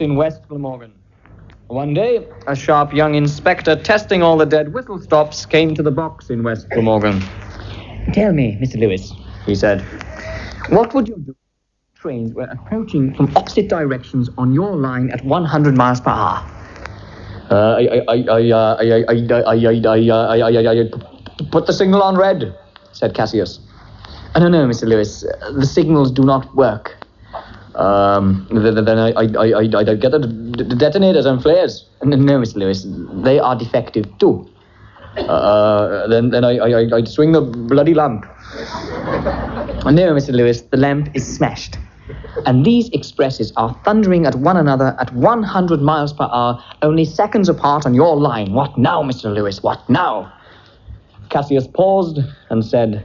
in West Glamorgan. One day, a sharp young inspector testing all the dead whistle stops came to the box in West Glamorgan. "Tell me, Mr. Lewis," he said, "what would you do if trains were approaching from opposite directions on your line at 100 miles per hour?" I put the signal on red," said Cassius. "No, Mr. Lewis, the signals do not work. Then I get the detonators and flares." "No, Mr. Lewis, they are defective too. Then I swing the bloody lamp." "No, Mr. Lewis, the lamp is smashed. And these expresses are thundering at one another at 100 miles per hour, only seconds apart on your line. What now, Mr. Lewis, what now?" Cassius paused and said,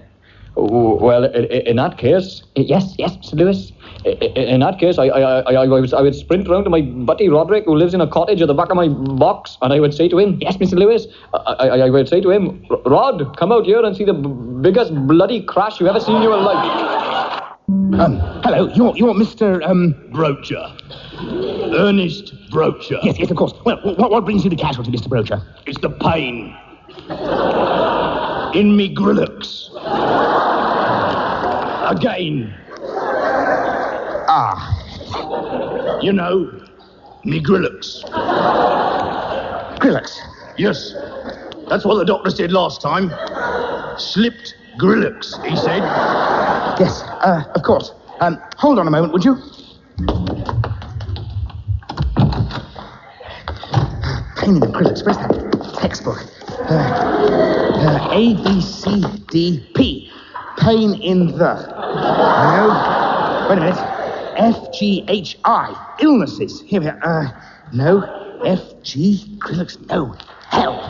"Well, in that case..." Yes, Mr. Lewis." "In that case, I would sprint round to my buddy Roderick, who lives in a cottage at the back of my box, and I would say to him..." "Yes, Mr. Lewis." I would say to him, "Rod, come out here and see the biggest bloody crash you've ever seen in your life." Hello, you're Mr. Broacher. Ernest Broacher. Yes, of course. Well, what brings you to casualty, Mr. Broacher? It's the pain in me grillocks. Again. You know, me grillocks. Grillocks? Yes. That's what the doctor said last time. Slipped grillocks, he said. Yes, of course. Hold on a moment, would you? Pain in the grillocks. Where's that textbook? A, B, C, D, P. Pain in the... No. Wait a minute. F, G, H, I. Illnesses. Here we are. No. F, G, grillocks. No. Hell.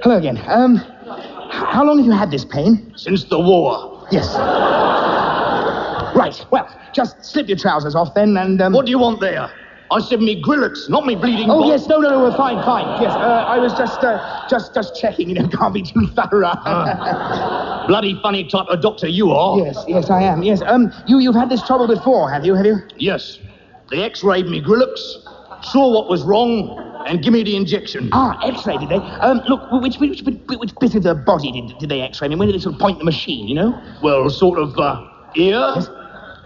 Hello again. How long have you had this pain? Since the war. Yes. Right. Well, just slip your trousers off then and... What do you want there? I said me grillocks, not me bleeding... Oh, yes. No. Fine. Yes, I was just checking. Can't be too thorough. Bloody funny type of doctor you are. Yes, I am. Yes. You've had this trouble before, have you? Yes. They x-rayed me grillocks, saw what was wrong, and give me the injection. X-ray, did they? Look, which bit of the body did they x-ray? I mean, where did they sort of point the machine, you know? Well, sort of, ear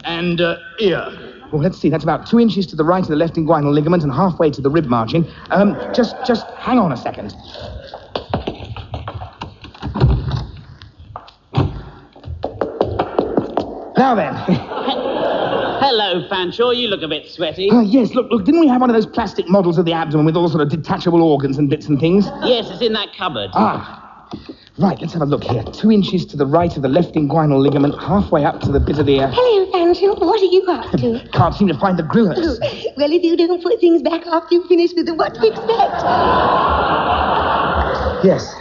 and ear. Well, let's see. That's about 2 inches to the right of the left inguinal ligament and halfway to the rib margin. Just hang on a second. Now then. Hello, Fanshawe. You look a bit sweaty. Yes, look, didn't we have one of those plastic models of the abdomen with all sort of detachable organs and bits and things? Yes, it's in that cupboard. Right, let's have a look here. 2 inches to the right of the left inguinal ligament, halfway up to the bit of the... Hello, Fanshawe. What are you up to? Can't seem to find the grillocks. Well, if you don't put things back after you finish with them, what do you expect? Yes,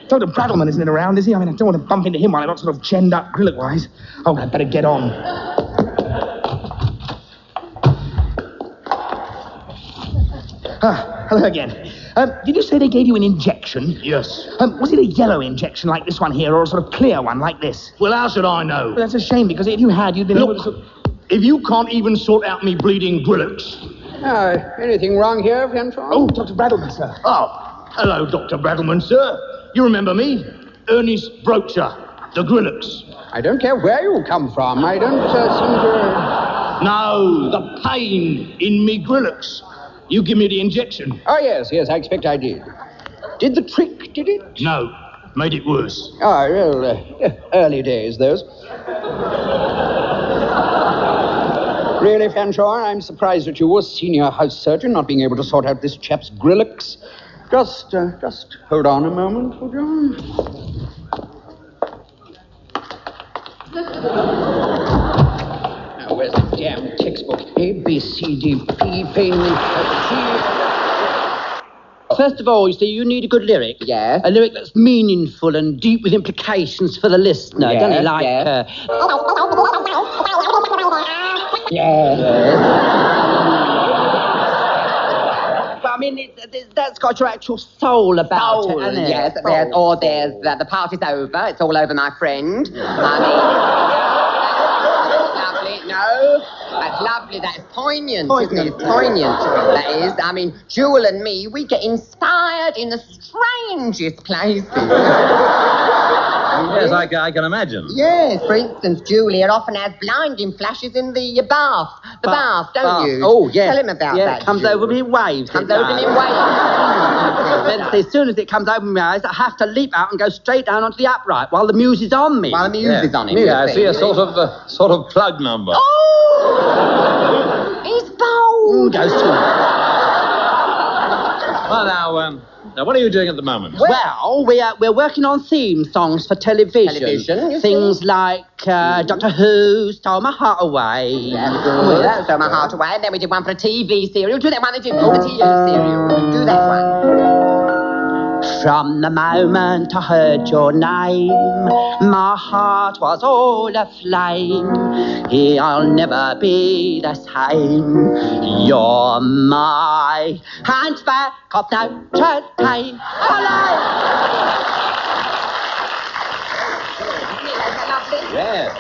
Dr. Braddleman isn't around, is he? I mean, I don't want to bump into him while I'm not sort of chenned up grillock-wise. Oh, I'd better get on. Hello again. Did you say they gave you an injection? Yes. Was it a yellow injection like this one here, or a sort of clear one like this? Well, how should I know? Well, that's a shame, because if you had, you'd been able to... If you can't even sort out me bleeding grillocks... Anything wrong here, Fanshawe? Oh, Dr. Braddleman, sir. Oh, hello, Dr. Braddleman, sir. You remember me? Ernest Broacher, the grillocks. I don't care where you come from. I don't seem to... No, the pain in me grillocks. You give me the injection. Oh, yes, I expect I did. Did the trick, did it? No, made it worse. Early days, those. Really, Fanshawe, I'm surprised at you, a senior house surgeon, not being able to sort out this chap's grillocks. Just hold on a moment, would you? Now, where's the damn textbook? A, B, C, D, P, pain in the... First of all, you see, you need a good lyric. Yes. A lyric that's meaningful and deep with implications for the listener. Yes, Don't it? Like, yes. that's got your actual soul about Soul, it, hasn't it? yes. There's the party's over. It's all over, my friend. Lovely. No, that's lovely. That is poignant, isn't it? It's poignant. That is. I mean, Jewel and me, we get inspired in the strangest places. Yes, I can imagine. Yes, for instance, Julia often has blinding flashes in the bath. The bath, don't you? Oh, yes. Tell him about that. It comes over me in waves. Comes over me in waves. Then as soon as it comes over my eyes, I have to leap out and go straight down onto the upright while the muse is on me. While the muse is on him. Yeah, I see a sort of plug number. Oh! He's bold. Goes too. Well, now, what are you doing at the moment? Well, we're working on theme songs for television. You Things see? like Doctor Who, Stole My Heart Away. That's good. That stole my heart away. And then we did one for a TV serial. Do that one. The TV serial. Do that one. From the moment I heard your name, my heart was all aflame. I'll never be the same. You're my hunchback of Notre Dame. Yes.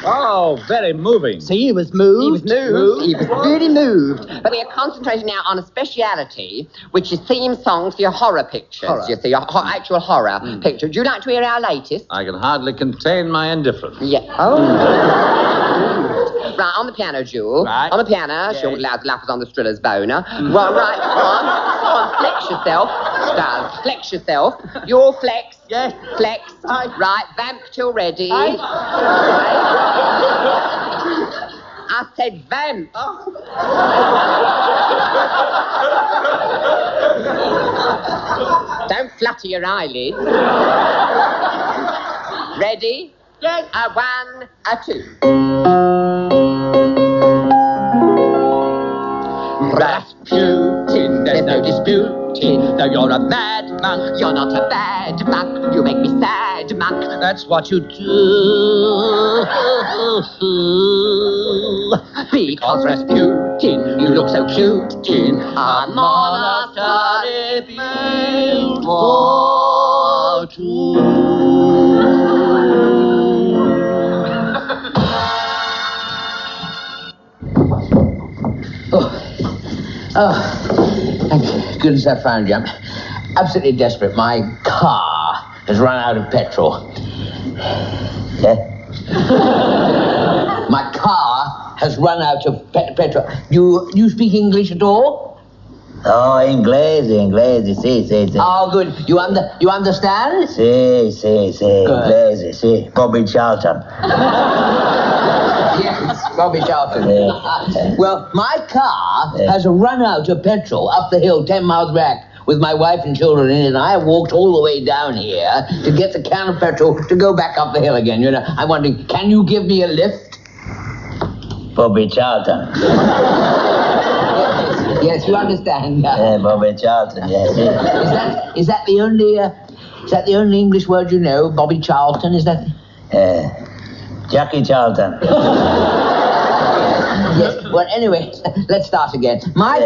Oh, very moving. See, he was moved. He was really moved. But we are concentrating now on a speciality, which is theme songs for your horror pictures. You see, your actual horror picture. Would you like to hear our latest? I can hardly contain my indifference. Yeah. Oh. Right, on the piano, Jewel. Right. On the piano. Yes. She'll allow the lappers on the Striller's boner. Well, right, on, flex yourself. Down. Flex yourself. You'll flex. Yes. Flex. Aye. Right, vamp till ready. Aye. I said vamp. Don't flutter your eyelids. Ready? Yes. A 1, a 2. Rasputin, there's no disputing. Though you're a mad monk, you're not a bad monk. You make me sad, monk. That's what you do. Because Rasputin, you look so cute in a monastery built for two. Oh, thank goodness I found you. I'm absolutely desperate. My car has run out of petrol. Yeah? My car has run out of petrol. You speak English at all? Oh, inglese, sì. Oh, good. You understand? Sì, inglese, sì. Bobby Charlton. Yes, Bobby Charlton. Yeah. Well, my car has run out of petrol up the hill 10 miles back with my wife and children in it, and I walked all the way down here to get the can of petrol to go back up the hill again. You know, I'm wondering, can you give me a lift? Bobby Charlton. Yes, you understand. Yeah, Bobby Charlton, yes. Is that the only English word you know? Bobby Charlton, is that? Jackie Charlton. Yes. Well, anyway, let's start again. My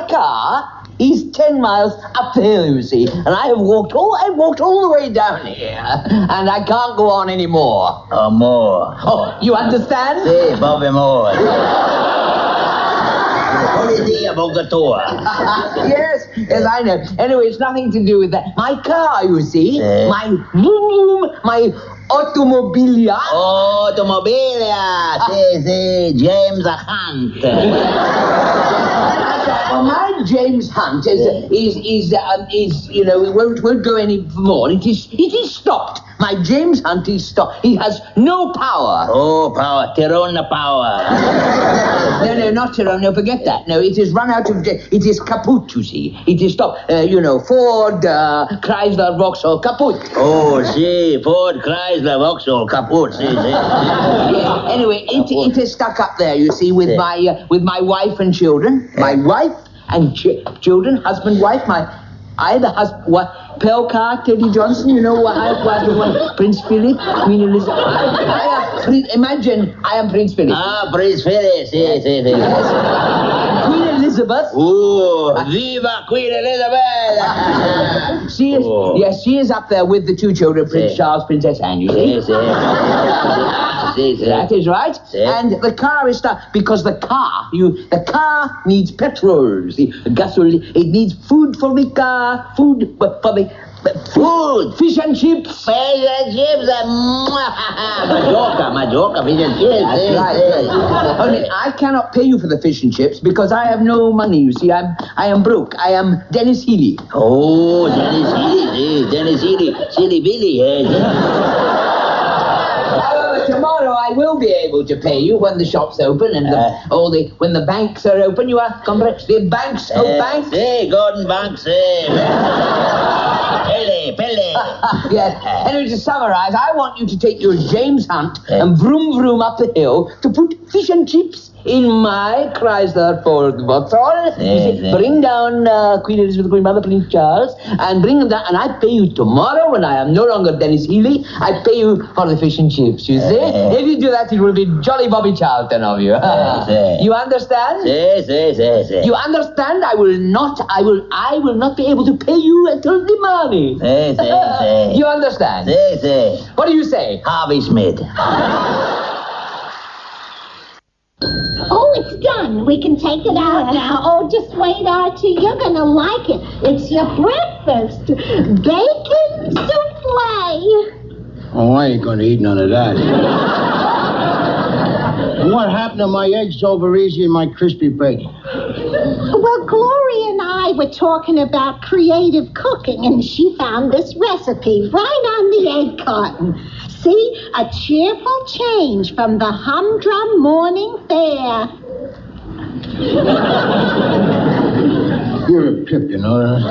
car is 10 miles up the hill, you see, and I walked all the way down here, and I can't go on anymore. Oh, more. Oh, you understand? Sì, Bobby Moore. Yes, I know. Anyway, it's nothing to do with that. My car, you see, my automobilia. Automobilia, sì, James Hunt. Well, my James Hunt is you know, it won't go any more. It is stopped. My James Hunt is stopped. He has no power. Oh, power, Tirona power. No, not Tyrone. No, forget that. No, it is run out of. It is kaput. You see, it is stopped. You know, Ford, Chrysler, Vauxhall, kaput. Oh, sì, Ford, Chrysler, Vauxhall, kaput, sì. Yeah, anyway, it is stuck up there. You see, with my wife and children. My wife and children, husband, wife. The husband, Pelcar, Teddy Johnson, you know what I was, Prince Philip, Queen Elizabeth. Imagine I am Prince Philip. Ah, Prince Philip, sì. Yes. Queen Elizabeth. Oh, viva Queen Elizabeth! She is, yes, she is up there with the two children, Prince Charles, Princess Anne, you see. That is right. And the car is stuck because the car needs petrol. See, gasoline. It needs food for the car. Food for the food. Fish and chips. Fish and chips. Majorca, fish and chips. That's right. Only I cannot pay you for the fish and chips because I have no money. You see, I am broke. I am Dennis Healy. Oh, Dennis Healy, Silly Billy. However, tomorrow I will be able to pay you when the shop's open and when the banks are open. You are the banks. Banks. Hey, Gordon Banks. Pele. Yes. Anyway, to summarize, I want you to take your James Hunt and vroom vroom up the hill to put fish and chips in my Chrysler Ford Vauxhall. Bring down Queen Elizabeth, Queen Mother, Prince Charles, and bring them down. And I pay you tomorrow when I am no longer Dennis Healy. I pay you for the fish and chips. You see? If you do that, it will be Jolly Bobby Charlton of you. You understand? You understand? I will not be able to pay you until the morning. You understand? What do you say? Harvey Smith. Oh, it's done. We can take it out now. Oh, just wait, Archie. You're going to like it. It's your breakfast. Bacon souffle. Oh, I ain't gonna eat none of that. And what happened to my eggs over easy and my crispy bacon? Well, Gloria and I were talking about creative cooking, and she found this recipe right on the egg carton. See? A cheerful change from the humdrum morning fare. You're a pip, you know that?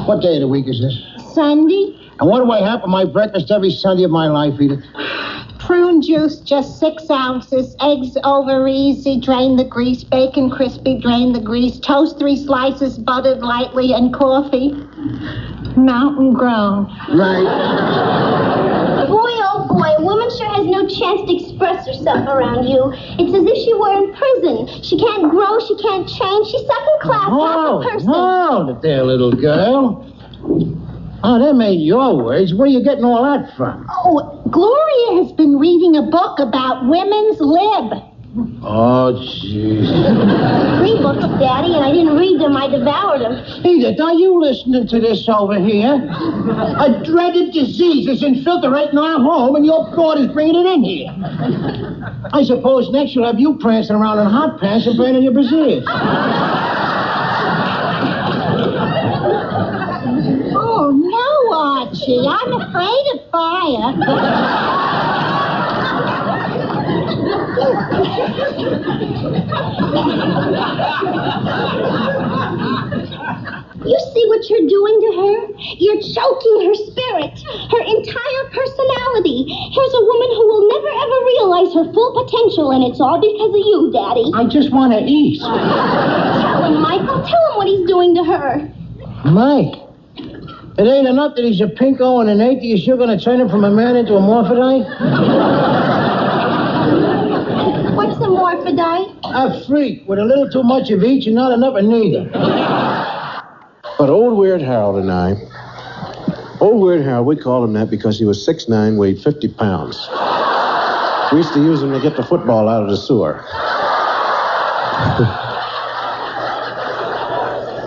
What day of the week is this? Sunday. And what do I have for my breakfast every Sunday of my life, Edith? Prune juice, just 6 ounces. Eggs over easy, drain the grease. Bacon crispy, drain the grease. Toast 3 slices, buttered lightly, and coffee. Mountain grown. Right. Boy, oh boy, a woman sure has no chance to express herself around you. It's as if she were in prison. She can't grow, she can't change. She's second class, half a person. Hold it there, little girl. Oh, them ain't your words. Where are you getting all that from? Oh, Gloria has been reading a book about women's lib. Oh, jeez. 3 books, Daddy, and I didn't read them. I devoured them. Edith, are you listening to this over here? A dreaded disease is infiltrating our home, and your thought is bringing it in here. I suppose next you'll have you prancing around in hot pants and burning your brassieres. Oh, no, Archie. I'm afraid of fire. You see what you're doing to her? You're choking her spirit, her entire personality. Here's a woman who will never ever realize her full potential, and it's all because of you, Daddy. I just want to eat. Tell him, Michael. Tell him what he's doing to her. Mike, it ain't enough that he's a pinko and an atheist. You're going to turn him from a man into a morphodite? What's a morphodite? A freak with a little too much of each and not enough of neither. But old Weird Harold and I, we called him that because he was 6'9", weighed 50 pounds. We used to use him to get the football out of the sewer.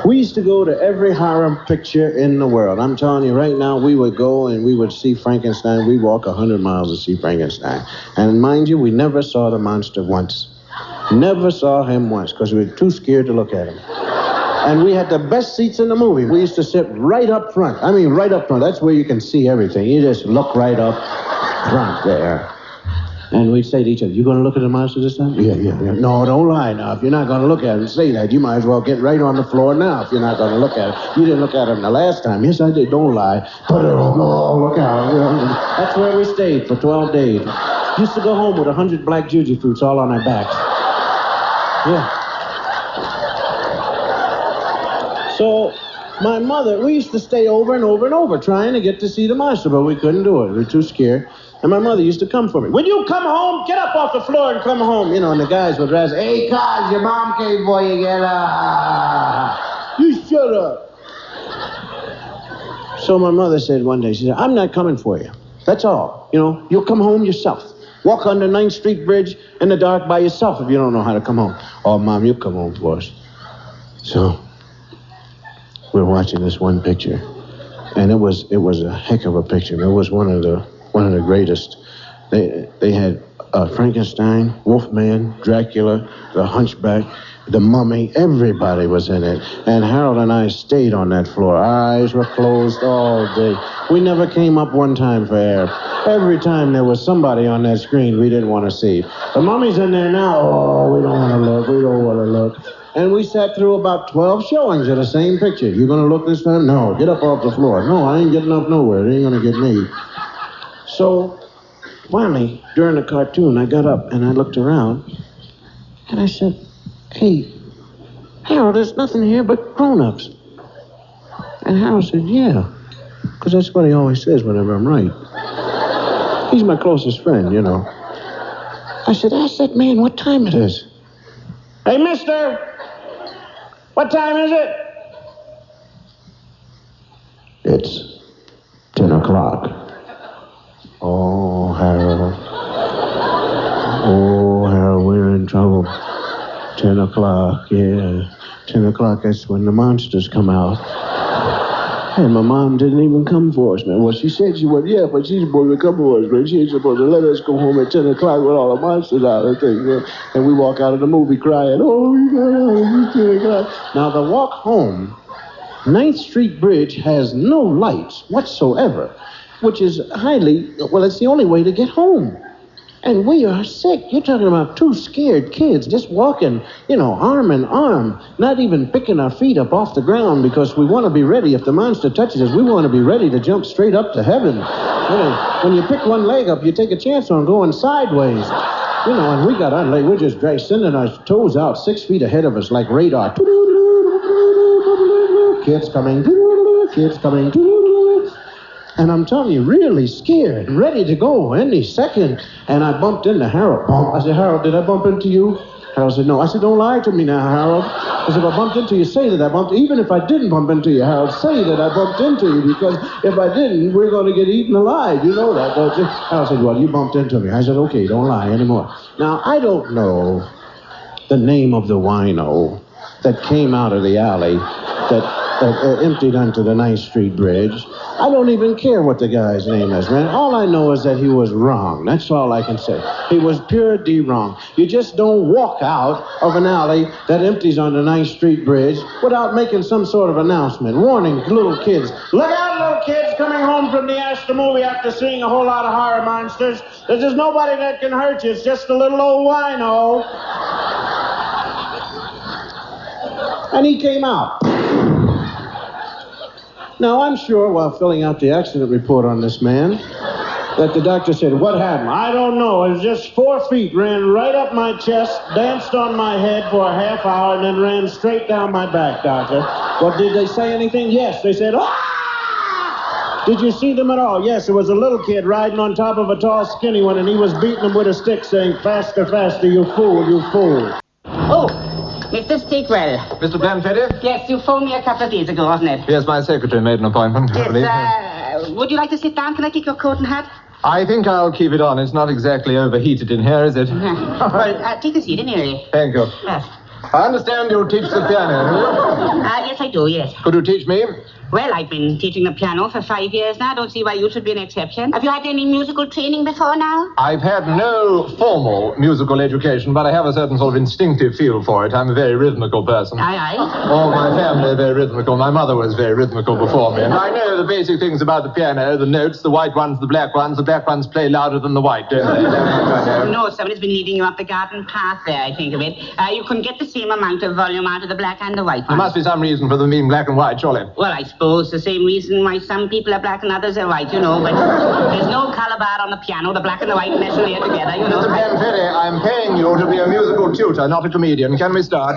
We used to go to every horror picture in the world. I'm telling you right now, we would go and we would see Frankenstein. We'd walk 100 miles to see Frankenstein. And mind you, we never saw the monster once. Never saw him once because we were too scared to look at him. And we had the best seats in the movie. We used to sit right up front. I mean, right up front. That's where you can see everything. You just look right up front there. And we'd say to each other, you going to look at the monster this time? Yeah. No, don't lie now. If you're not going to look at it and say that, you might as well get right on the floor now if you're not going to look at it. You didn't look at him the last time. Yes, I did. Don't lie. But look out. That's where we stayed for 12 days. Used to go home with 100 black juji fruits all on our backs. Yeah. So, my mother, we used to stay over and over and over trying to get to see the monster, but we couldn't do it. We were too scared. And my mother used to come for me. When you come home, get up off the floor and come home. You know, and the guys would rather say, hey, cuz, your mom came for you. Get up. You shut up. So my mother said one day, she said, I'm not coming for you. That's all. You know, you'll come home yourself. Walk under 9th Street Bridge in the dark by yourself if you don't know how to come home. Oh, Mom, you come home for us. So we're watching this one picture. And it was a heck of a picture. It was one of the greatest. They had Frankenstein, Wolfman, Dracula, the Hunchback, the Mummy. Everybody was in it. And Harold and I stayed on that floor. Our eyes were closed all day. We never came up one time for air. Every time there was somebody on that screen we didn't want to see. The Mummy's in there now. Oh, we don't want to look. We don't want to look. And we sat through about 12 showings of the same picture. You gonna look this time? No, get up off the floor. No, I ain't getting up nowhere. It ain't gonna get me. So, finally, during the cartoon, I got up and I looked around. And I said, hey, Harold, there's nothing here but grown-ups. And Harold said, yeah, because that's what he always says whenever I'm right. He's my closest friend, you know. I said, ask that man what time it is. Hey, mister, what time is it? It's 10 o'clock. Oh, Harold. Oh, Harold, we're in trouble. 10 o'clock, yeah. 10 o'clock, that's when the monsters come out. And my mom didn't even come for us, man. Well, she said she would, yeah, but she's supposed to come for us, man. She ain't supposed to let us go home at 10 o'clock with all the monsters out and things, man. And we walk out of the movie crying, oh, we got out, 10 o'clock. Now, the walk home, 9th Street Bridge has no lights whatsoever, which is it's the only way to get home. And we are sick. You're talking about 2 scared kids just walking, arm in arm, not even picking our feet up off the ground because we want to be ready. If the monster touches us, we want to be ready to jump straight up to heaven. When you pick one leg up, you take a chance on going sideways. And we got our leg. We're just sending our toes out 6 feet ahead of us like radar. Kids coming. Kids coming. And I'm telling you, really scared, ready to go any second. And I bumped into Harold. I said, Harold, did I bump into you? Harold said, no. I said, don't lie to me now, Harold. I said, if I bumped into you, say that I bumped. Even if I didn't bump into you, Harold, say that I bumped into you. Because if I didn't, we're going to get eaten alive. You know that, don't you? Harold said, well, you bumped into me. I said, okay, don't lie anymore. Now, I don't know the name of the wino that came out of the alley that emptied onto the 9th Street Bridge. I don't even care what the guy's name is, man. All I know is that he was wrong. That's all I can say. He was pure D wrong. You just don't walk out of an alley that empties on the 9th Street Bridge without making some sort of announcement. Warning little kids. Look out, little kids coming home from the Astor movie after seeing a whole lot of horror monsters. There's nobody that can hurt you. It's just a little old wino. And he came out. Now, I'm sure while filling out the accident report on this man, that the doctor said, what happened? I don't know. It was just 4 feet, ran right up my chest, danced on my head for a half hour, and then ran straight down my back, doctor. Well, did they say anything? Yes. They said, ah! Did you see them at all? Yes, it was a little kid riding on top of a tall, skinny one, and he was beating him with a stick, saying, faster, faster, you fool, you fool. Oh! Mr. Stickwell. Mr. Planfetti? Yes, you phoned me a couple of days ago, wasn't it? Yes, my secretary made an appointment, I believe. Would you like to sit down? Can I take your coat and hat? I think I'll keep it on. It's not exactly overheated in here, is it? Well, take a seat in here. Thank you. Yes. I understand you teach the piano. Yes, I do, yes. Could you teach me? Well, I've been teaching the piano for 5 years now. I don't see why you should be an exception. Have you had any musical training before now? I've had no formal musical education, but I have a certain sort of instinctive feel for it. I'm a very rhythmical person. Aye. All my family are very rhythmical. My mother was very rhythmical before me. And I know the basic things about the piano, the notes, the white ones, the black ones. The black ones play louder than the white, don't they? No, somebody's been leading you up the garden path there, I think of it. You couldn't get the same amount of volume out of the black and the white ones. There must be some reason for them being black and white, surely. Well, I suppose the same reason why some people are black and others are white, but there's no color bar on the piano. The black and the white mesh here together, Mr. Planfetti, I'm paying you to be a musical tutor, not a comedian. Can we start?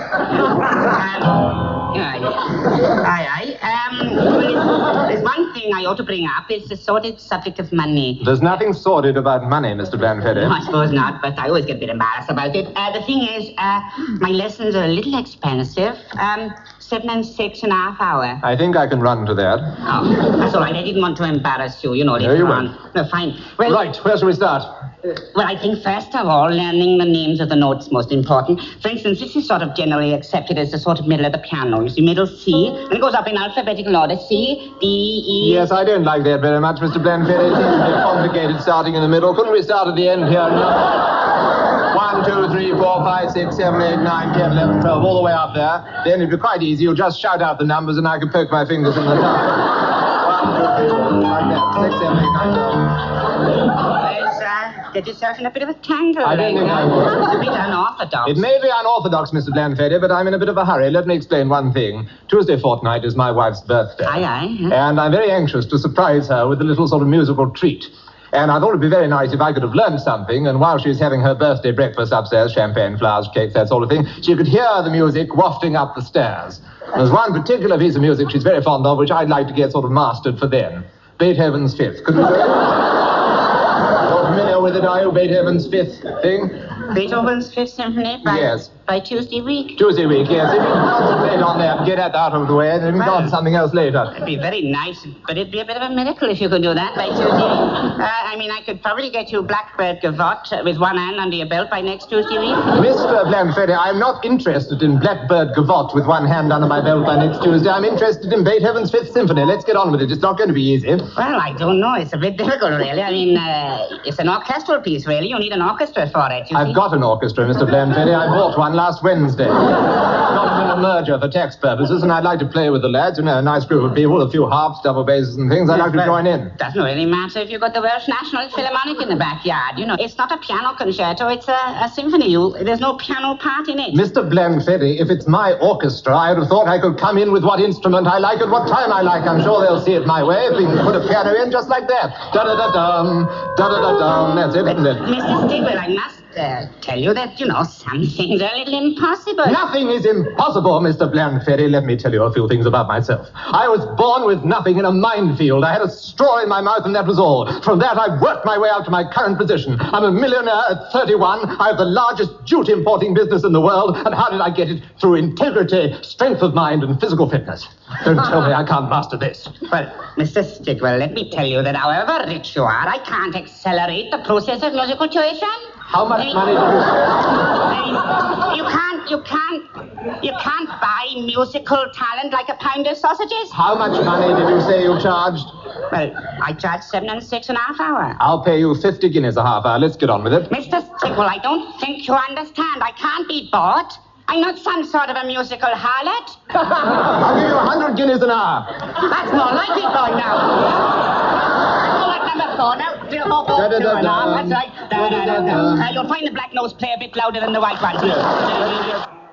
Aye. Well, there's one thing I ought to bring up. It's the sordid subject of money. There's nothing sordid about money, Mr. Blanfetti. No, I suppose not, but I always get a bit embarrassed about it. The thing is, my lessons are a little expensive. 7 and 6.5 hours. I think I can run to that. Oh, that's all right. I didn't want to embarrass you, later you on. won't. No, fine. Well, Right, where shall we start? Well, I think first of all, learning the names of the notes most important. For instance, this is sort of generally accepted as the sort of middle of the piano. You see, middle C, and it goes up in alphabetical order. C, D, E. Yes, I don't like that very much, Mr. Blanfetti. It seems a bit complicated starting in the middle. Couldn't we start at the end here? 1, 2, 3, 4, 5, 6, 7, 8, 9, 10, 11, 12, all the way up there. Then it'd be quite easy. You'll just shout out the numbers and I can poke my fingers in the dark. 1, 2, 3, 4, like that. 6, 7, 8, 9, 12. Get yourself in a bit of a tangle. I don't think I will. It's a bit unorthodox. It may be unorthodox, Mr. Blanfetti, but I'm in a bit of a hurry. Let me explain one thing. Tuesday fortnight is my wife's birthday. Aye. And I'm very anxious to surprise her with a little sort of musical treat. And I thought it'd be very nice if I could have learned something, and while she's having her birthday breakfast upstairs, champagne, flowers, cakes, that sort of thing, she could hear the music wafting up the stairs. There's one particular piece of music she's very fond of, which I'd like to get sort of mastered for then. Beethoven's Fifth. Could we do it? You're familiar with it, are you? Beethoven's Fifth thing? Beethoven's Fifth Symphony? Yes. By Tuesday week? Tuesday week, yes. If you can concentrate on that and get that out of the way, then we can go on to something else later. It'd be very nice, but it'd be a bit of a miracle if you could do that by Tuesday. I could probably get you Blackbird Gavotte with one hand under your belt by next Tuesday week. Mr. Blanfetti, I'm not interested in Blackbird Gavotte with one hand under my belt by next Tuesday. I'm interested in Beethoven's Fifth Symphony. Let's get on with it. It's not going to be easy. Well, I don't know. It's a bit difficult, really. It's an orchestral piece, really. You need an orchestra for it, I've got an orchestra, Mr. Blanfetti. I bought one last Wednesday. Got it in a merger for tax purposes, and I'd like to play with the lads. A nice group of people, a few harps, double basses and things. I'd like to join in. Doesn't really matter if you've got the Welsh National Philharmonic in the backyard. It's not a piano concerto, it's a symphony. There's no piano part in it. Mr. Blanfetti, if it's my orchestra, I would have thought I could come in with what instrument I like at what time I like. I'm sure they'll see it my way if we can put a piano in just like that. Da-da-da-dum, da-da-da-dum. That's it, isn't it? Mr. Stigwell, I must tell you that, some things are a little impossible. Nothing is impossible, Mr. Blanfetti. Let me tell you a few things about myself. I was born with nothing in a minefield. I had a straw in my mouth and that was all. From that, I worked my way up to my current position. I'm a millionaire at 31. I have the largest jute importing business in the world. And how did I get it? Through integrity, strength of mind, and physical fitness. Don't tell me I can't master this. Well, Mr. Stigwell, let me tell you that however rich you are, I can't accelerate the process of musical tuition. How much money do you say? You can't buy musical talent like a pound of sausages. How much money did you say you charged? Well, I charge 7 and 6.5 hours. I'll pay you 50 guineas a half hour. Let's get on with it. Mr. Stigwell, I don't think you understand. I can't be bought. I'm not some sort of a musical harlot. I'll give you 100 guineas an hour. That's more like it, boy, now. Number 4, now. 3, 4, 4, 2, and on. That's right. You'll find the black nose play a bit louder than the white one.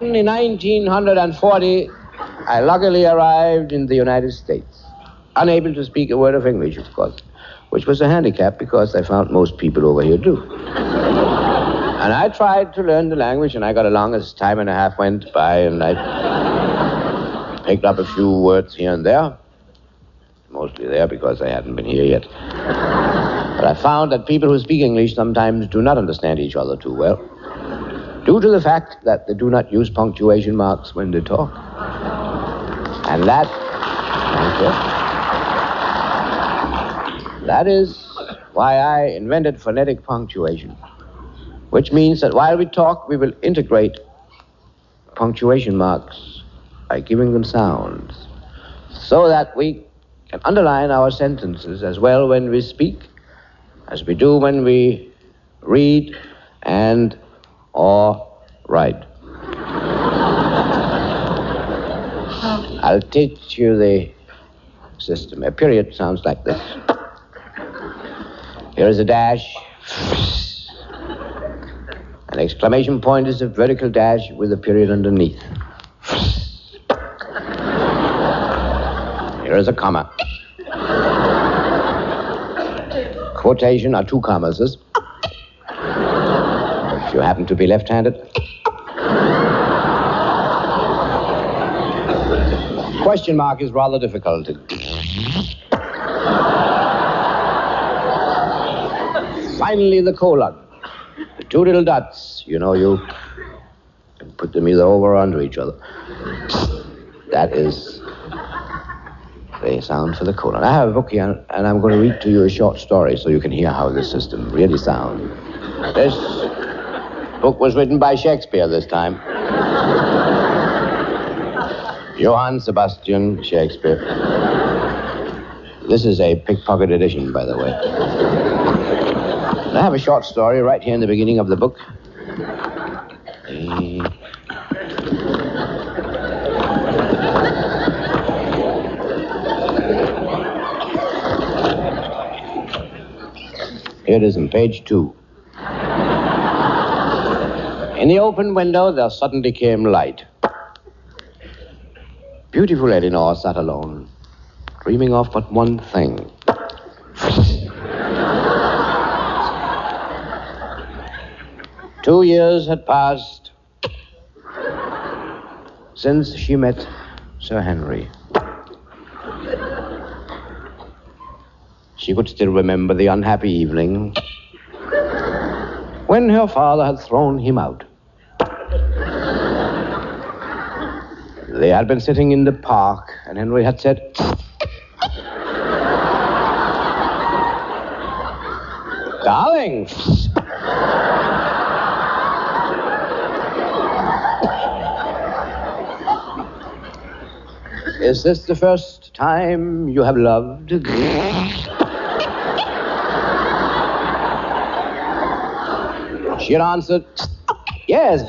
In 1940, I luckily arrived in the United States. Unable to speak a word of English, of course, which was a handicap because I found most people over here do. And I tried to learn the language, and I got along as time and a half went by, and I picked up a few words here and there. Mostly there because I hadn't been here yet. But I found that people who speak English sometimes do not understand each other too well, due to the fact that they do not use punctuation marks when they talk. And that is why I invented phonetic punctuation, which means that while we talk, we will integrate punctuation marks by giving them sounds, so that we can underline our sentences as well when we speak as we do when we read and or write. I'll teach you the system. A period sounds like this. Here is a dash. An exclamation point is a vertical dash with a period underneath. Here is a comma. Quotation are 2 commas. If you happen to be left-handed. question mark is rather difficult. Finally, the colon. The two little dots. You know, you can put them either over or under each other. That is the sound for the colon. I have a book here, and I'm going to read to you a short story so you can hear how this system really sounds. This book was written by Shakespeare this time. Johann Sebastian Shakespeare. This is a pickpocket edition, by the way. I have a short story right here in the beginning of the book. Here it is on page 2. In the open window, there suddenly came light. Beautiful Elinor sat alone, dreaming of but one thing. 2 years had passed since she met Sir Henry. She could still remember the unhappy evening when her father had thrown him out. They had been sitting in the park, and Henry had said, "Darling." Is this the first time you have loved? She had answered, "Yes."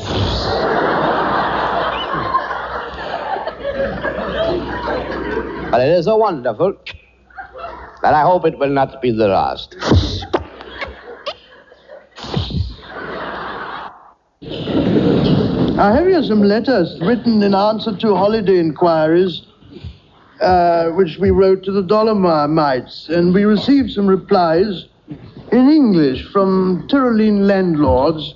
But it is so wonderful that I hope it will not be the last. I have here some letters written in answer to holiday inquiries, which we wrote to the Dolomites, and we received some replies in English from Tyrolean landlords.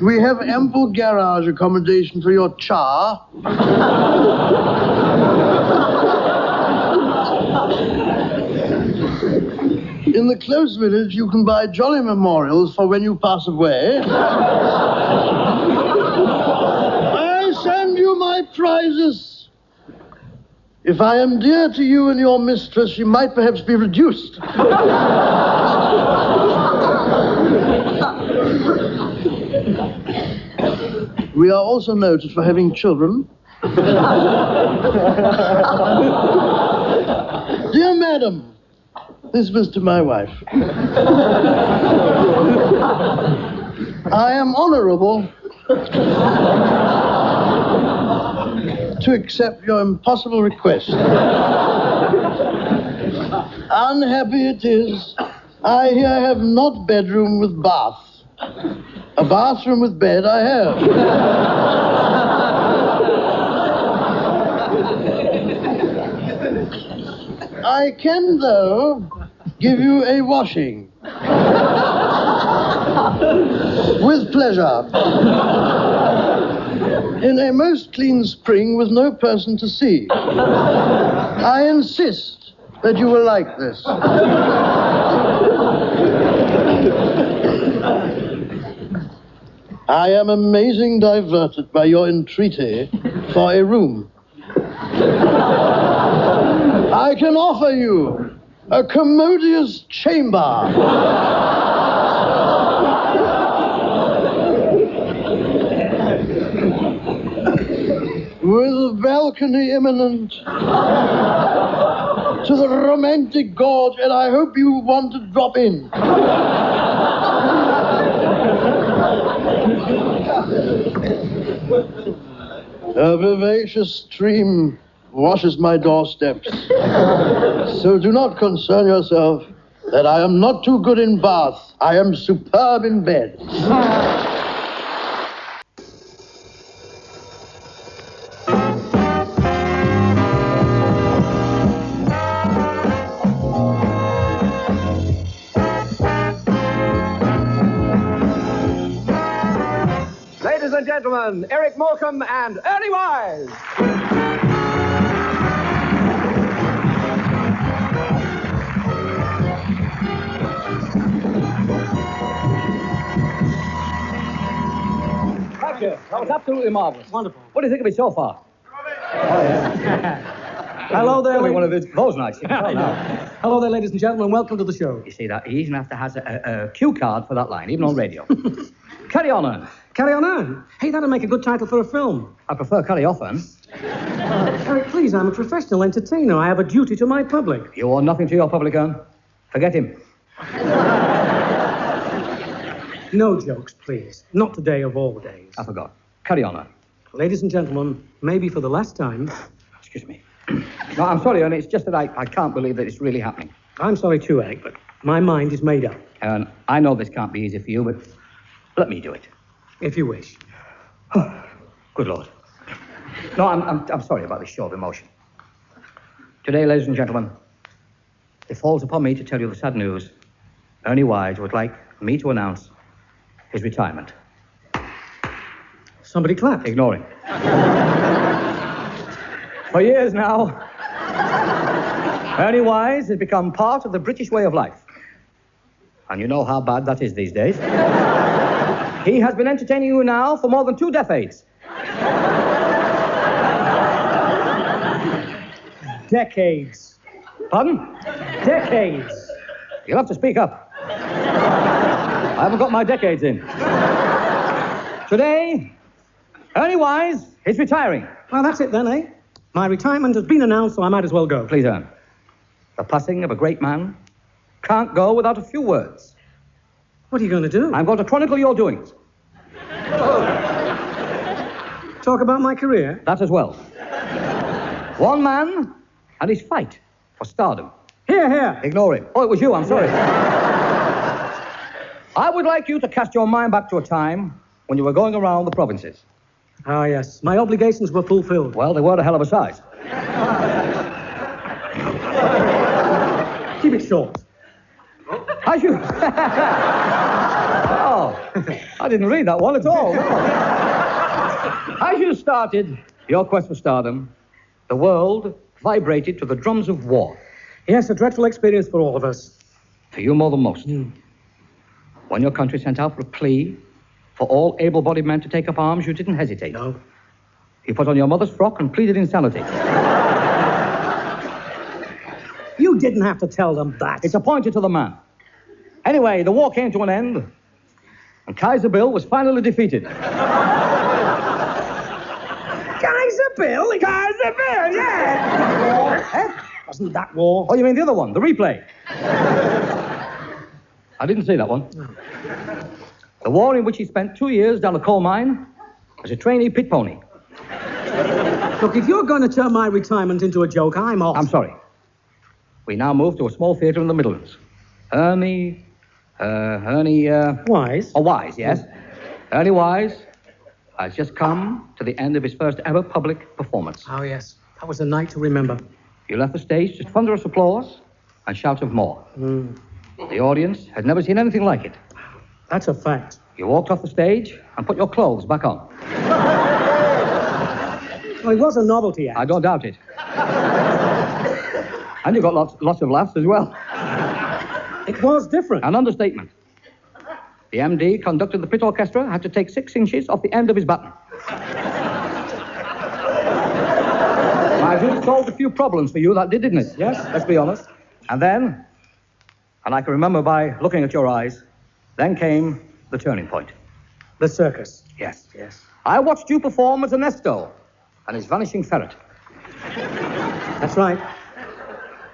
We have ample garage accommodation for your char. In the close village, you can buy jolly memorials for when you pass away. I send you my prizes. If I am dear to you and your mistress, she might perhaps be reduced. We are also noted for having children. Dear madam, this was to my wife. I am honorable to accept your impossible request. Unhappy it is, I here have not bedroom with bath. A bathroom with bed I have. I can, though, give you a washing. With pleasure. In a most clean spring with no person to see. I insist that you will like this. I am amazing diverted by your entreaty for a room. I can offer you a commodious chamber. With a balcony imminent to the romantic gorge, and I hope you want to drop in. A vivacious stream washes my doorsteps. So do not concern yourself that I am not too good in bath. I am superb in bed. gentlemen, Eric Morecambe and Ernie Wise. Thank you. That was absolutely marvelous. Wonderful. What do you think of it so far? Hello there. It'll be one of those nights. You can tell now. Hello there, ladies and gentlemen. Welcome to the show. You see that? He even has a cue card for that line, even on radio. Carry on, Ern. Carry on, Ern. Hey, that'd make a good title for a film. I prefer carry off, Ern. Eric, please, I'm a professional entertainer. I have a duty to my public. You owe nothing to your public, Ern. Forget him. No jokes, please. Not today of all days. I forgot. Carry on, Ern. Ladies and gentlemen, maybe for the last time... Excuse me. No, I'm sorry, Ern. It's just that I can't believe that it's really happening. I'm sorry too, Eric, but my mind is made up. Ern, I know this can't be easy for you, but let me do it. If you wish. Good Lord. No, I'm sorry about this show of emotion. Today, ladies and gentlemen, it falls upon me to tell you the sad news. Ernie Wise would like me to announce his retirement. Somebody clapped. Ignore him. For years now, Ernie Wise has become part of the British way of life. And you know how bad that is these days. He has been entertaining you now for more than 2 decades. Decades. Pardon? Decades. You'll have to speak up. I haven't got my decades in. Today, Ernie Wise is retiring. Well, that's it then, eh? My retirement has been announced, so I might as well go. Please, Ern. The passing of a great man can't go without a few words. What are you going to do? I'm going to chronicle your doings. Talk about my career? That as well. One man and his fight for stardom. Here, here. Ignore him. Oh, it was you. I'm sorry. I would like you to cast your mind back to a time when you were going around the provinces. Ah, yes. My obligations were fulfilled. Well, they were a hell of a size. Keep it short. As you... Oh, I didn't read that one at all. No. As you started your quest for stardom, the world vibrated to the drums of war. Yes, a dreadful experience for all of us. For you more than most. When your country sent out for a plea for all able-bodied men to take up arms, you didn't hesitate. No. You put on your mother's frock and pleaded insanity. You didn't have to tell them that. It's appointed to the man. Anyway, the war came to an end, and Kaiser Bill was finally defeated. Kaiser Bill? Kaiser Bill, yeah! Wasn't that war? Oh, you mean the other one, the replay? I didn't see that one. No. The war in which he spent 2 years down a coal mine as a trainee pit pony. Look, if you're going to turn my retirement into a joke, I'm off. I'm sorry. We now move to a small theatre in the Midlands. Ernie Wise? Oh, Wise, yes. Ernie Wise has just come to the end of his first ever public performance. Oh, yes. That was a night to remember. You left the stage to thunderous applause and shouts of more. The audience had never seen anything like it. That's a fact. You walked off the stage and put your clothes back on. Well, it was a novelty act. I don't doubt it. And you got lots of laughs as well. It was different. An understatement. The MD conducted the pit orchestra had to take 6 inches off the end of his button. I do solved a few problems for you, that did, didn't it? Yes, let's be honest. And then, and I can remember by looking at your eyes, then came the turning point. The circus. Yes. I watched you perform as Ernesto and his vanishing ferret. That's right.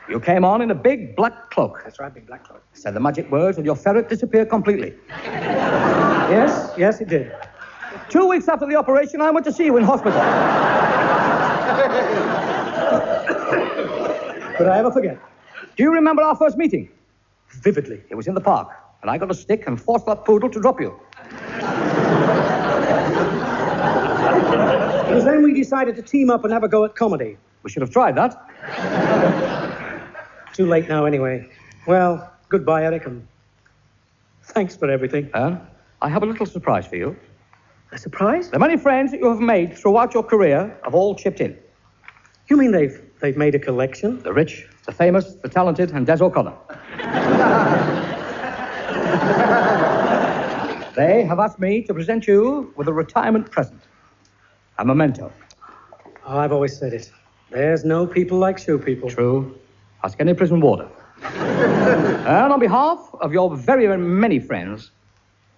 You came on in a big black cloak. That's right, big black cloak. Said the magic words and your ferret disappeared completely. Yes, it did. 2 weeks after the operation, I went to see you in hospital. Could I ever forget? Do you remember our first meeting? Vividly. It was in the park, and I got a stick and forced that poodle to drop you. It was then we decided to team up and have a go at comedy. We should have tried that. Too late now, anyway. Well, goodbye, Eric, and thanks for everything. I have a little surprise for you. A surprise? The many friends that you have made throughout your career have all chipped in. You mean they've made a collection? The rich, the famous, the talented, and Des O'Connor. They have asked me to present you with a retirement present. A memento. Oh, I've always said it. There's no people like show people. True. Ask any prison warder. And on behalf of your very, very many friends,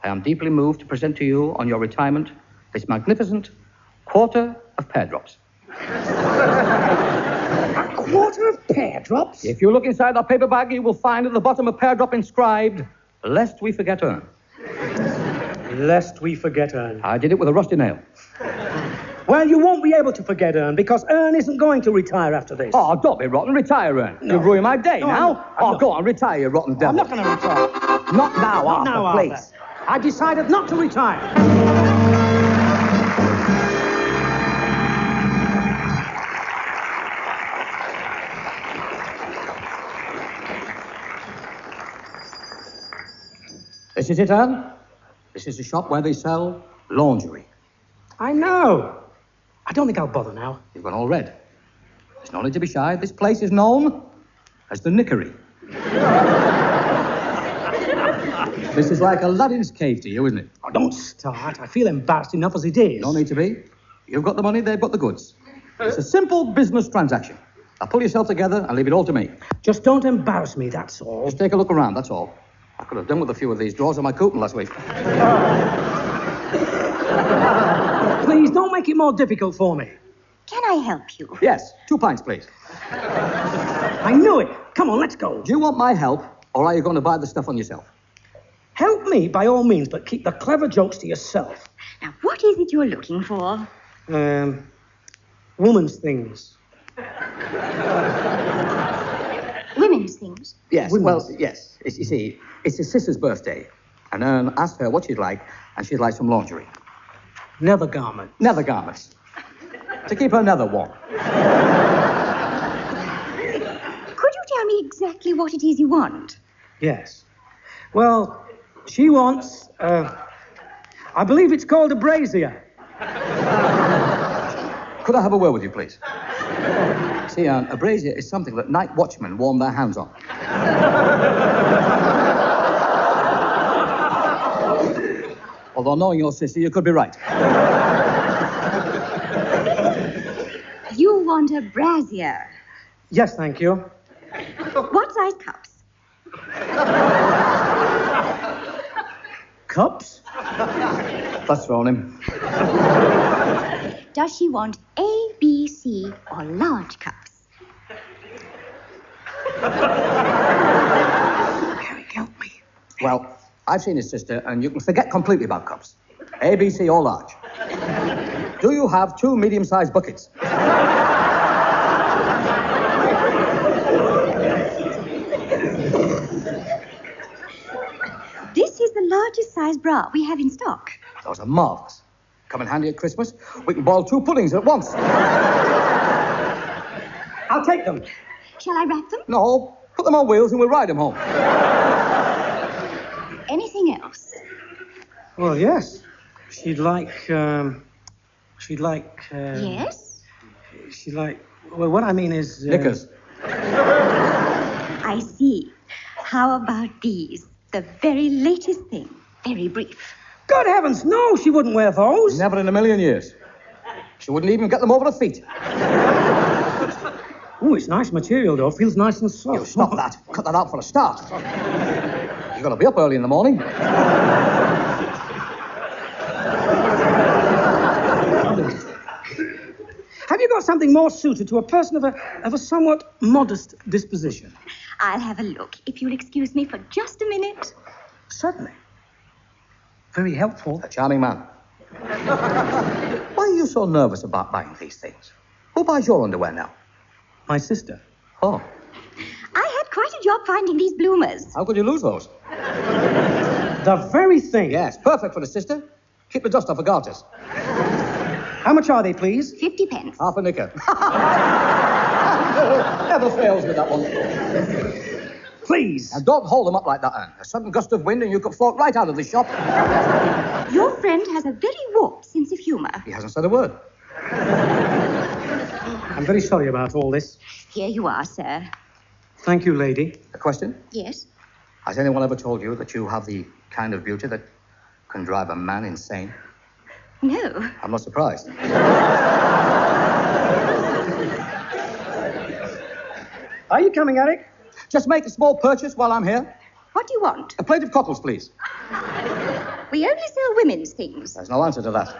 I am deeply moved to present to you on your retirement this magnificent quarter of pear drops. A quarter of pear drops? If you look inside that paper bag, you will find at the bottom a pear drop inscribed, "Lest we forget Ern." Lest we forget Ern. I did it with a rusty nail. Well, you won't be able to forget Ern because Ern isn't going to retire after this. Oh, don't be rotten. Retire, Ern. No. You've ruined my day now. I'm not. Go on, retire, you rotten devil. I'm not going to retire. Not now, Not Arthur, now, please. Arthur. I decided not to retire. This is it, Ern. This is the shop where they sell lingerie. I know. I don't think I'll bother now. You've gone all red. There's no need to be shy. This place is known as the Nickery. This is like Aladdin's cave to you, isn't it? Oh, don't start. I feel embarrassed enough as it is. No need to be. You've got the money, they've got the goods. It's a simple business transaction. Now pull yourself together and leave it all to me. Just don't embarrass me, that's all. Just take a look around, that's all. I could have done with a few of these drawers on my coupon last week. Please, don't make it more difficult for me. Can I help you? Yes, 2 pints, please. I knew it. Come on, let's go. Do you want my help, or are you going to buy the stuff on yourself? Help me, by all means, but keep the clever jokes to yourself. Now, what is it you're looking for? Woman's things. Women's things? Yes, well, yes. You see, it's his sister's birthday, and Ern asked her what she'd like, and she'd like some lingerie. Nether garments. Nether garments. To keep her nether warm. Could you tell me exactly what it is you want? Yes. Well, she wants, I believe it's called a brazier. Could I have a word with you, please? See, Ern, a brazier is something that night watchmen warm their hands on. Although knowing your sister, you could be right. You want a brazier? Yes, thank you. What size cups? Cups? That's thrown him. Does she want A, B, C, or large cups? Harry, help me. Well, I've seen his sister, and you can forget completely about cups. A, B, C, or large. Do you have 2 medium-sized buckets? This is the largest size bra we have in stock. Those are marvellous. Come in handy at Christmas. We can boil 2 puddings at once. I'll take them. Shall I wrap them? No, put them on wheels and we'll ride them home. Anything else? Well, yes. She'd like, Yes? She'd like, well, what I mean is... Knickers. I see. How about these? The very latest thing. Very brief. Good heavens, no, she wouldn't wear those. Never in a million years. She wouldn't even get them over her feet. Oh, it's nice material, though. Feels nice and soft. You stop that. Cut that out for a start. You're going to be up early in the morning. Have you got something more suited to a person of a somewhat modest disposition? I'll have a look, if you'll excuse me for just a minute. Certainly. Very helpful. A charming man. Why are you so nervous about buying these things? Who buys your underwear now? My sister. Oh. I had quite a job finding these bloomers. How could you lose those? The very thing. Yes, perfect for the sister. Keep the dust off her garters. How much are they, please? 50 pence. Half a knicker. Never fails with that one. Please. Now, don't hold them up like that, Anne. A sudden gust of wind and you could float right out of the shop. Your friend has a very warped sense of humour. He hasn't said a word. I'm very sorry about all this. Here you are, sir. Thank you, lady. A question? Yes? Has anyone ever told you that you have the kind of beauty that can drive a man insane? No. I'm not surprised. Are you coming, Eric? Just make a small purchase while I'm here. What do you want? A plate of cockles, please. We only sell women's things. There's no answer to that.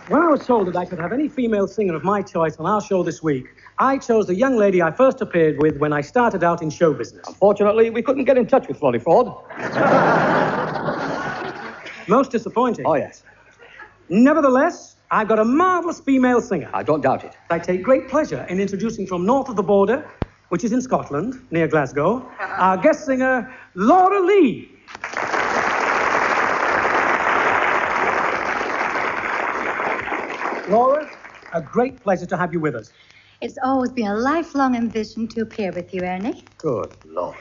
When I was told that I could have any female singer of my choice on our show this week, I chose the young lady I first appeared with when I started out in show business. Unfortunately, we couldn't get in touch with Florrie Ford. Most disappointing. Oh, yes. Nevertheless, I've got a marvellous female singer. I don't doubt it. I take great pleasure in introducing from north of the border, which is in Scotland, near Glasgow, our guest singer, Laura Lee. Laura, a great pleasure to have you with us. It's always been a lifelong ambition to appear with you, Ernie. Good Lord.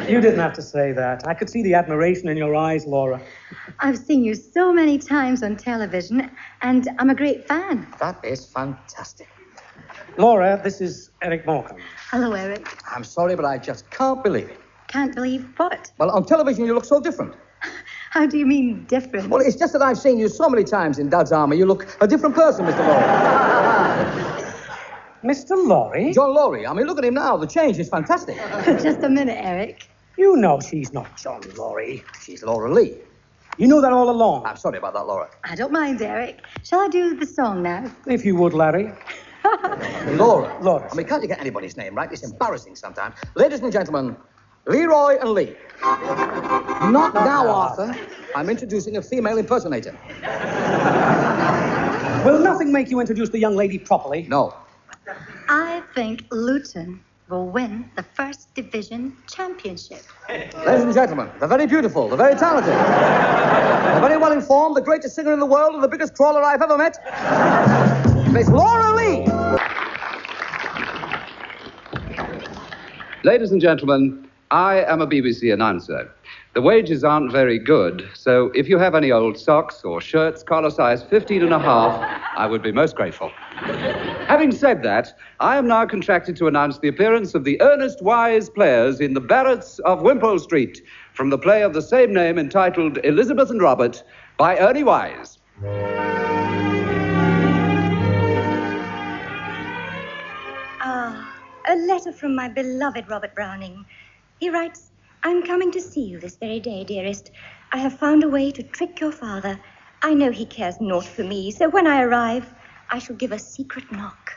You didn't have to say that. I could see the admiration in your eyes, Laura. I've seen you so many times on television, and I'm a great fan. That is fantastic. Laura, this is Eric Morecambe. Hello, Eric. I'm sorry, but I just can't believe it. Can't believe what? Well, on television, you look so different. How do you mean different? Well, it's just that I've seen you so many times in Dad's Army. You look a different person, Mr. Laurie. Mr. Laurie? John Laurie. I mean, look at him now. The change is fantastic. Just a minute, Eric. You know she's not John Laurie. She's Laura Lee. You knew that all along. I'm sorry about that, Laura. I don't mind, Eric. Shall I do the song now? If you would, Larry. Laura. Laura. I mean, can't you get anybody's name right? It's embarrassing sometimes. Ladies and gentlemen, Leroy and Lee. Not now, Arthur. I'm introducing a female impersonator. Will nothing make you introduce the young lady properly? No. I think Luton will win the First Division Championship. Ladies and gentlemen, the very beautiful, the very talented, the very well-informed, the greatest singer in the world, and the biggest trawler I've ever met, Miss Laura Lee. Ladies and gentlemen, I am a BBC announcer. The wages aren't very good, so if you have any old socks or shirts, collar size 15 and a half, I would be most grateful. Having said that, I am now contracted to announce the appearance of the Ernest Wise players in the Barretts of Wimpole Street from the play of the same name entitled Elizabeth and Robert by Ernie Wise. A letter from my beloved Robert Browning. He writes, I'm coming to see you this very day, dearest. I have found a way to trick your father. I know he cares naught for me, so when I arrive, I shall give a secret knock.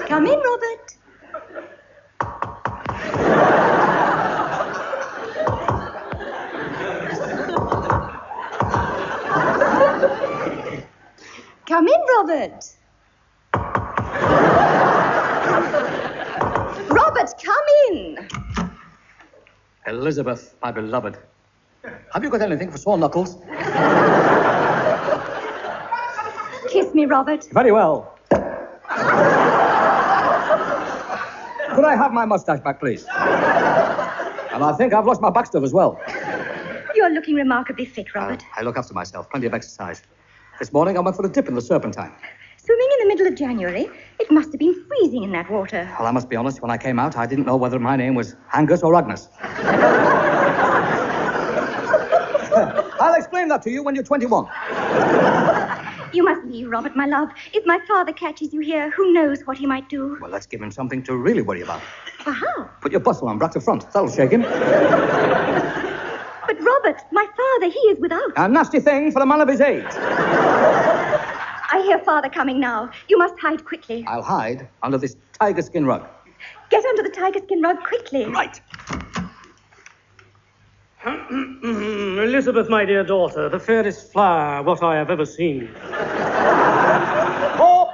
Come in, Robert. Come in, Robert. Robert, come in. Elizabeth, my beloved. Have you got anything for sore knuckles? Kiss me, Robert. Very well. Could I have my mustache back, please? And I think I've lost my backstuff as well. You're looking remarkably fit, Robert. I look after myself. Plenty of exercise. This morning I went for a dip in the Serpentine. Swimming in the middle of January? It must have been freezing in that water. Well, I must be honest. When I came out, I didn't know whether my name was Angus or Agnes. I'll explain that to you when you're 21. You must leave, Robert, my love. If my father catches you here, who knows what he might do? Well, let's give him something to really worry about. Well, how? Put your bustle on back to front. That'll shake him. But, Robert, my father, he is without. A nasty thing for a man of his age. I hear father coming now. You must hide quickly. I'll hide under this tiger skin rug. Get under the tiger skin rug quickly. Right. Elizabeth, my dear daughter, the fairest flower what I have ever seen. More!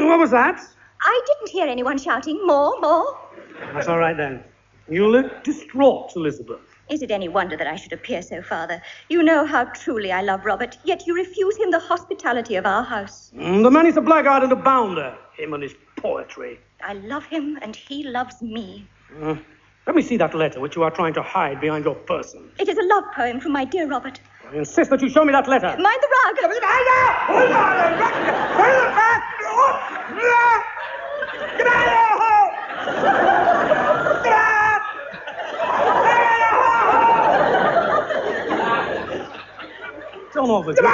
What was that? I didn't hear anyone shouting, more, more. That's all right, then. You look distraught, Elizabeth. Is it any wonder that I should appear so, Father? You know how truly I love Robert, yet you refuse him the hospitality of our house. The man is a blackguard and a bounder, him and his poetry. I love him, and he loves me. Let me see that letter which you are trying to hide behind your person. It is a love poem from my dear Robert. I insist that you show me that letter. Mind the rug. Don't overdo it.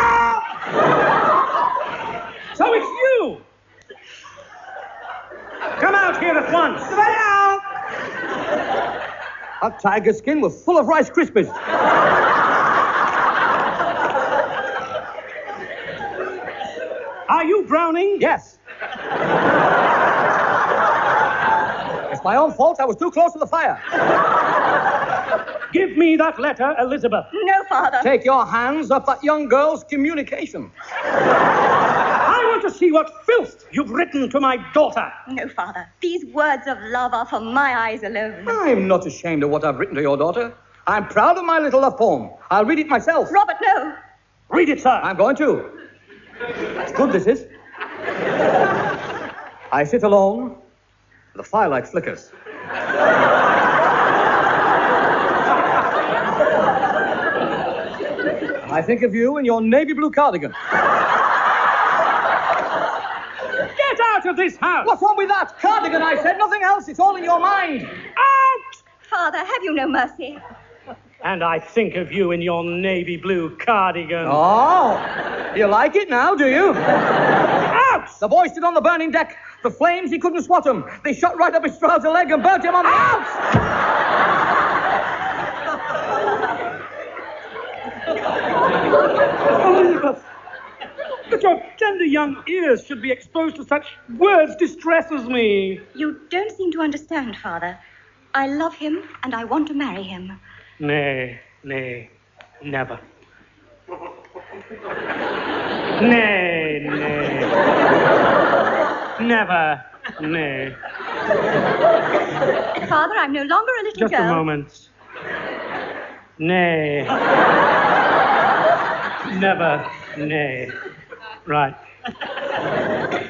So it's you! Come out here at once. That tiger skin was full of Rice Krispies. Are you Browning? Yes. It's my own fault. I was too close to the fire. Give me that letter, Elizabeth. No, Father. Take your hands off that young girl's communication. I want to see what filth you've written to my daughter. No, Father. These words of love are for my eyes alone. I'm not ashamed of what I've written to your daughter. I'm proud of my little love poem. I'll read it myself. Robert, no. Read it, sir. I'm going to. It's good, this is. I sit alone. The firelight flickers. I think of you in your navy blue cardigan. Get out of this house! What's wrong with that? Cardigan, I said. Nothing else. It's all in your mind. Out! Father, have you no mercy? And I think of you in your navy blue cardigan. Oh, you like it now, do you? Out! The boy stood on the burning deck. The flames, he couldn't swat them. They shot right up his trouser leg and burnt him on the... Out! Elizabeth, that your tender young ears should be exposed to such words distresses me. You don't seem to understand, Father. I love him, and I want to marry him. Nay, never. Nay, never, nay. Father, I'm no longer a little girl. Just a moment. Nay. Never, nay. Right.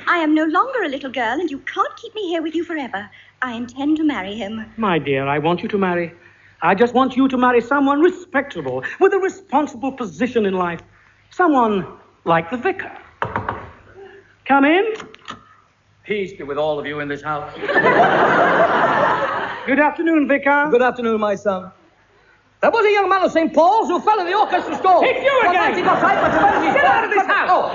I am no longer a little girl, and you can't keep me here with you forever. I intend to marry him. My dear, I want you to marry. I just want you to marry someone respectable, with a responsible position in life. Someone like the vicar. Come in. Peace be with all of you in this house. Good afternoon, vicar. Good afternoon, my son. There was a young man of St. Paul's who fell in the orchestra stall. It's you again! He got tight, but get out of this house! Oh.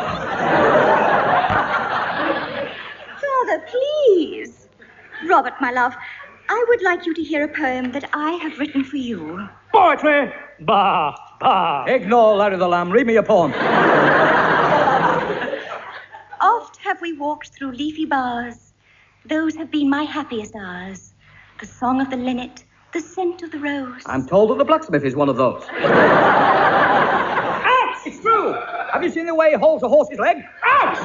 Father, please. Robert, my love, I would like you to hear a poem that I have written for you. Poetry? Bah. Ignore Larry the Lamb. Read me a poem. Oft have we walked through leafy bars. Those have been my happiest hours. The song of the linnet, the scent of the rose. I'm told that the blacksmith is one of those. Out! It's true. Have you seen the way he holds a horse's leg? Out!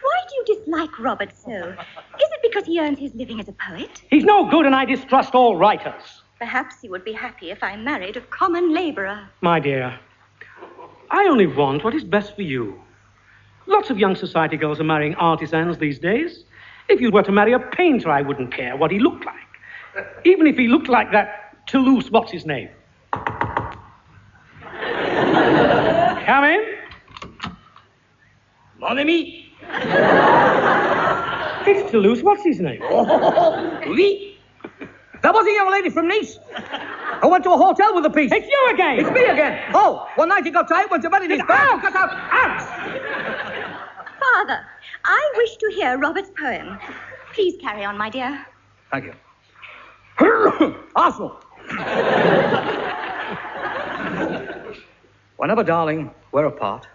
Why do you dislike Robert so? Is it because he earns his living as a poet? He's no good, and I distrust all writers. Perhaps he would be happy if I married a common laborer. My dear, I only want what is best for you. Lots of young society girls are marrying artisans these days. If you were to marry a painter, I wouldn't care what he looked like. Even if he looked like that Toulouse, what's his name? Come in. Mon ami. It's Toulouse, what's his name? Oui. There was a young lady from Nice who went to a hotel with a piece. It's you again. It's me again. Oh, one night he got tired, went to bed in his bed. Got out. Father, I wish to hear Robert's poem. Please carry on, my dear. Thank you. Arsenal. Whenever, darling, we're apart,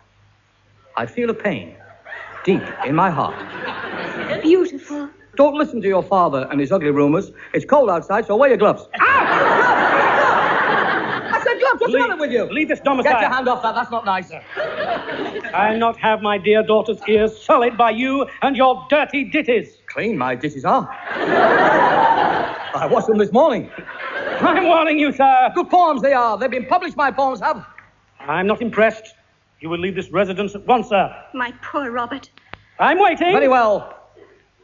I feel a pain deep in my heart. Beautiful. Don't listen to your father and his ugly rumors. It's cold outside, so wear your gloves. Out! up? What's the matter with you? Leave this domicile. Get your hand off that. That's not nice. I'll not have my dear daughter's ears sullied by you and your dirty ditties. Clean my dishes, huh? I washed them this morning. I'm warning you, sir. Good poems they are. They've been published, my poems have. I'm not impressed. You will leave this residence at once, sir. My poor Robert. I'm waiting. Very well.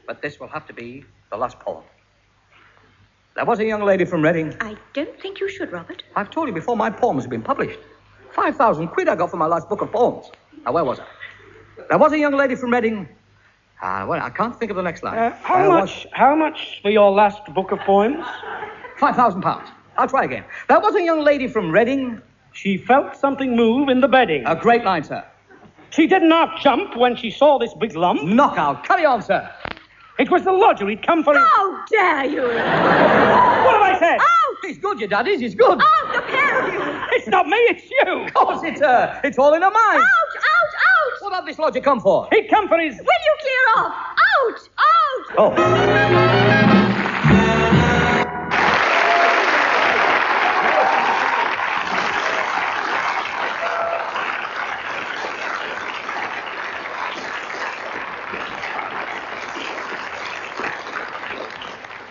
But this will have to be the last poem. There was a young lady from Reading. I don't think you should, Robert. I've told you before my poems have been published. 5,000 quid I got for my last book of poems. Now, where was I? There was a young lady from Reading. Well, I can't think of the next line. How much for your last book of poems? £5,000. I'll try again. There was a young lady from Reading. She felt something move in the bedding. A great line, sir. She did not jump when she saw this big lump. Knockout. Carry on, sir. It was the lodger he'd come for. How dare you? What have I said? Out! He's good, your dad is. He's good. Out, the pair of you! It's not me, it's you. Of course it's her. It's all in her mind. Out, out, out! What had this lodger come for? He'd come for his... Will you clear off? Out, out! Oh.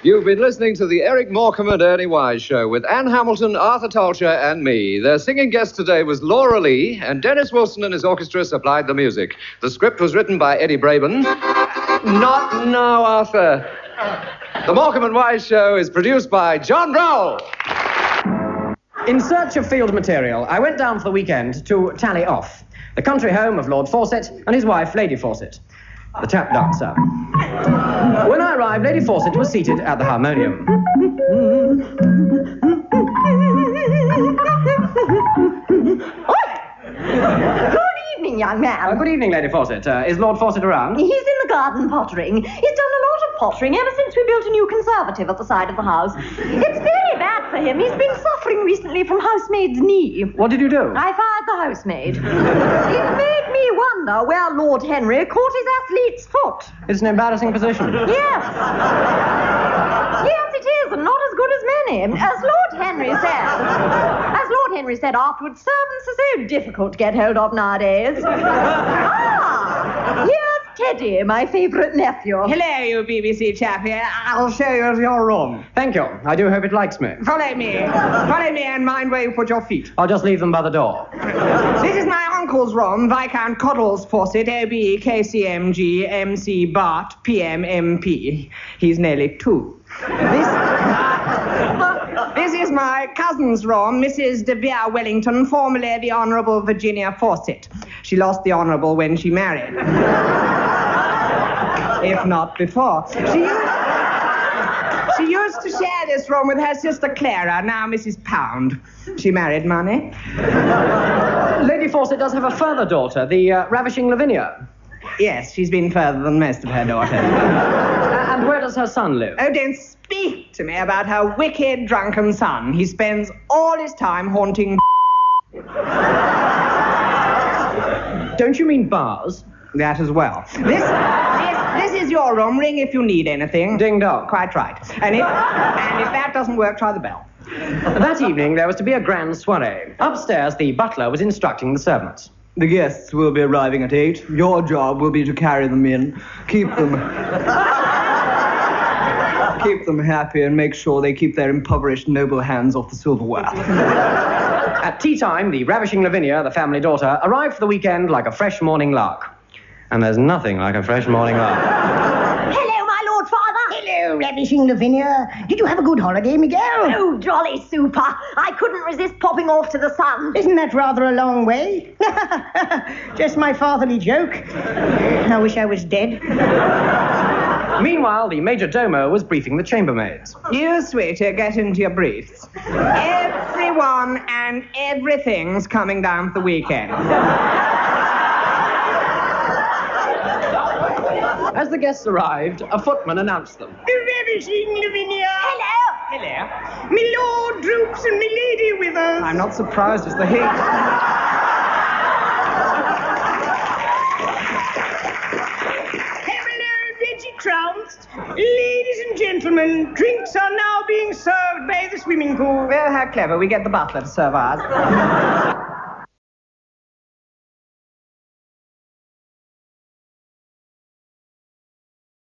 You've been listening to the Eric Morecambe and Ernie Wise Show with Anne Hamilton, Arthur Tolcher, and me. Their singing guest today was Laura Lee, and Dennis Wilson and his orchestra supplied the music. The script was written by Eddie Braben. Not now, Arthur. The Morecambe and Wise Show is produced by John Rowell. In search of field material, I went down for the weekend to Tally Off, the country home of Lord Fawcett and his wife, Lady Fawcett, the tap dancer. When I arrived, Lady Fawcett was seated at the harmonium. Good evening, young man. Good evening, Lady Fawcett. Is Lord Fawcett around? He's in the garden pottering. He's done a lot of pottering ever since we built a new conservative at the side of the house. It's very bad for him. He's been suffering recently from housemaid's knee. What did you do? I fired the housemaid. It made me wonder where Lord Henry caught his athlete's foot. It's an embarrassing position. Yes. Yes, it is, and not as good as many. As Lord Henry said afterwards, servants are so difficult to get hold of nowadays. Here's Teddy, my favourite nephew. Hello, you BBC chap here. I'll show you your room. Thank you. I do hope it likes me. Follow me. Follow me and mind where you put your feet. I'll just leave them by the door. This is my uncle's room, Viscount Coddles Fawcett, OBE, KCMG, MC Bart, PM, MP. He's nearly 2. This is my cousin's room, Mrs. de Vere Wellington, formerly the Honourable Virginia Fawcett. She lost the Honourable when she married. If not before. She used to share this room with her sister Clara, now Mrs. Pound. She married money. Lady Fawcett does have a further daughter, the ravishing Lavinia. Yes, she's been further than most of her daughters. And where does her son live? Oh, don't speak to me about her wicked, drunken son. He spends all his time haunting... Don't you mean bars? That as well. This is your room. Ring if you need anything. Ding dong. Quite right. And if that doesn't work, try the bell. That evening, there was to be a grand soiree. Upstairs, the butler was instructing the servants. The guests will be arriving at 8. Your job will be to carry them in, keep them happy, and make sure they keep their impoverished noble hands off the silverware. At tea time, the ravishing Lavinia, the family daughter, arrived for the weekend like a fresh morning lark. And there's nothing like a fresh morning lark. Hello, my Lord Father. Hello, ravishing Lavinia. Did you have a good holiday, Miguel? Oh, jolly super. I couldn't resist popping off to the sun. Isn't that rather a long way? Just my fatherly joke. I wish I was dead. Meanwhile, the major domo was briefing the chambermaids. You, sweetie, get into your briefs. Everyone and everything's coming down for the weekend. As the guests arrived, a footman announced them. Ravishing Lavinia. Hello. Hello. My lord droops and my lady with us. I'm not surprised, it's the heat. Ladies and gentlemen, drinks are now being served by the swimming pool. Well, how clever. We get the butler to serve ours.